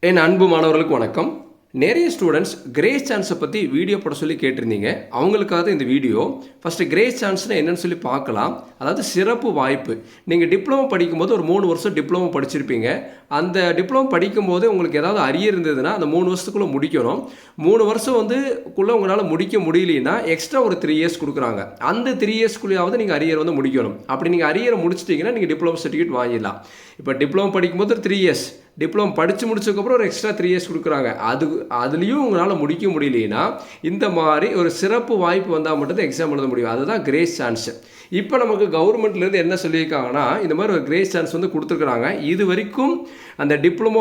என் அன்பு மாணவர்களுக்கு வணக்கம். நிறைய ஸ்டூடெண்ட்ஸ் கிரேஸ் சான்ஸை பற்றி வீடியோ போட சொல்லி கேட்டிருந்தீங்க. அவங்களுக்காக இந்த வீடியோ. ஃபஸ்ட்டு கிரேஸ் சான்ஸ்னால் என்னென்னு சொல்லி பார்க்கலாம். அதாவது சிறப்பு வாய்ப்பு. நீங்கள் டிப்ளமோ படிக்கும்போது ஒரு 3 வருஷம் டிப்ளமோ படிச்சிருப்பீங்க. அந்த டிப்ளமோ படிக்கும்போது உங்களுக்கு ஏதாவது அரியர் இருந்ததுன்னா அந்த 3 வருஷத்துக்குள்ளே முடிக்கணும். 3 வருஷம் உங்களால் முடிக்க முடியலன்னா எக்ஸ்ட்ரா ஒரு 3 இயர்ஸ் கொடுக்குறாங்க. அந்த 3 இயர்ஸ்க்குள்ளேயாவது நீங்கள் அரியர் முடிக்கணும். அப்படி நீங்கள் அரியரை முடிச்சிட்டிங்கன்னா நீங்கள் டிப்ளமோ சர்டிஃபிகேட் வாங்கிடலாம். இப்போ டிப்ளமோ படிக்கும்போது 3 இயர்ஸ், டிப்ளமோ படித்து முடிச்சதுக்கப்புறம் ஒரு எக்ஸ்ட்ரா 3 இயர்ஸ் கொடுக்குறாங்க. அதுலேயும் உங்களால் முடிக்க முடியலன்னா இந்த மாதிரி ஒரு சிறப்பு வாய்ப்பு வந்தால் மட்டும்தான் எக்ஸாம் எழுத முடியும். அதுதான் கிரேஸ் சான்ஸு. இப்போ நமக்கு கவர்மெண்ட்லேருந்து என்ன சொல்லியிருக்காங்கன்னா, இந்த மாதிரி ஒரு கிரேஸ் சான்ஸ் கொடுத்துருக்குறாங்க. இது வரைக்கும் அந்த டிப்ளமோ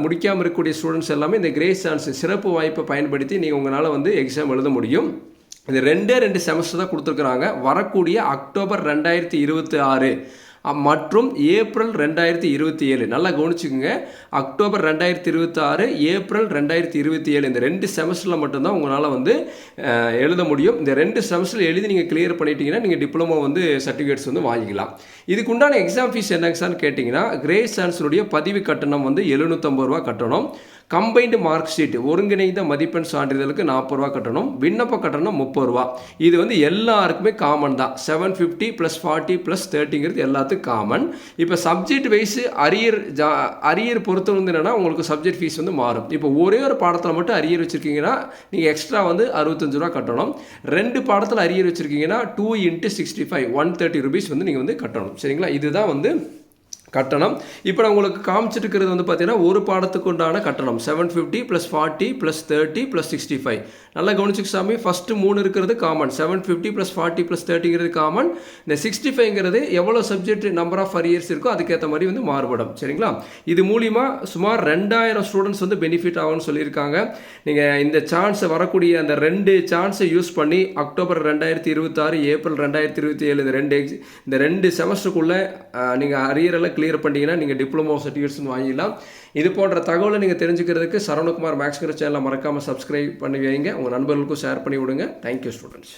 முடிக்காமல் இருக்கக்கூடிய ஸ்டூடெண்ட்ஸ் எல்லாமே இந்த கிரேஸ் சான்ஸ் சிறப்பு வாய்ப்பை பயன்படுத்தி நீங்கள் உங்களால் எக்ஸாம் எழுத முடியும். இது 2 செமஸ்டர் தான் கொடுத்துருக்குறாங்க. வரக்கூடிய அக்டோபர் 2026 மற்றும் ஏப்ரல் 2027. நல்லா கவனிச்சுக்கோங்க. அக்டோபர் 2026, ஏப்ரல் 2027 இந்த 2 செமஸ்டரில் மட்டும்தான் உங்களால் எழுத முடியும். இந்த 2 செமஸ்டர் எழுதி நீங்கள் கிளியர் பண்ணிட்டீங்கன்னா நீங்கள் டிப்ளமோ சர்டிஃபிகேட்ஸ் வாங்கிக்கலாம். இதுக்கு உண்டான எக்ஸாம் ஃபீஸ் என்னன்னு கேட்டிங்கன்னா, கிரேஸ் சான்ஸருடைய பதிவு கட்டணம் 750 ரூபா கட்டணும். கம்பைன்டு மார்க் ஷீட் ஒருங்கிணைந்த மதிப்பெண் சான்றிதழுக்கு 40 ரூபா கட்டணும். விண்ணப்ப கட்டணம் 30 ரூபா. இது எல்லாருக்குமே காமன் தான். 750 + 40 + 30ங்கிறது எல்லாத்துக்கும் காமன். இப்போ சப்ஜெக்ட் வைஸ் அரியர் பொறுத்து என்னன்னா உங்களுக்கு சப்ஜெக்ட் ஃபீஸ் மாறும். இப்போ ஒரே ஒரு பாடத்தில் மட்டும் அரியர் வச்சுருக்கீங்கன்னா நீங்கள் எக்ஸ்ட்ரா 65 ரூபா கட்டணும். 2 பாடத்தில் அரியர் வச்சுருக்கீங்கன்னா 2 × 65 130 ரூபீஸ் நீங்கள் கட்டணும். சரிங்களா? இதுதான் கட்டணம். இப்போ நான் உங்களுக்கு காமிச்சிட்டு இருக்கிறது பார்த்தீங்கன்னா ஒரு பாடத்துக்கு உண்டான கட்டணம் 750 + 40 + 30 + 65. நல்லா கவனிச்சுக்கு சாமி. ஃபஸ்ட்டு 3 இருக்கிறது காமன். 750 + 40 + 30ங்கிறது காமன். இந்த 65ங்கிறது எவ்வளோ சப்ஜெக்ட் நம்பர் ஆஃப் அரியர்ஸ் இருக்கோ அதுக்கேற்ற மாதிரி மாறுபடும். சரிங்களா? இது மூலிமா சுமார் 2000 ஸ்டூடெண்ட்ஸ் பெனிஃபிட் ஆகும்னு சொல்லியிருக்காங்க. நீங்கள் இந்த சான்ஸை வரக்கூடிய அந்த 2 சான்ஸை யூஸ் பண்ணி அக்டோபர் 2026, ஏப்ரல் 2027 இந்த 2 செமஸ்டருக்குள்ளே நீங்கள் அரியரெல்லாம் கிளியர் பண்ணிட்டீங்கன்னா நீங்கள் டிப்ளமோ சர்டிஃபிகேட்ஸ் வாங்கிடலாம். இது போன்ற தகவலை நீங்கள் தெரிஞ்சுக்கிறதுக்கு சரவணகுமார் மேக்ஸ்கிற சேனலை மறக்காமல் சப்ஸ்கிரைப் பண்ணி வைங்க. உங்கள் நண்பர்களுக்கும் ஷேர் பண்ணி விடுங்க. Thank you students.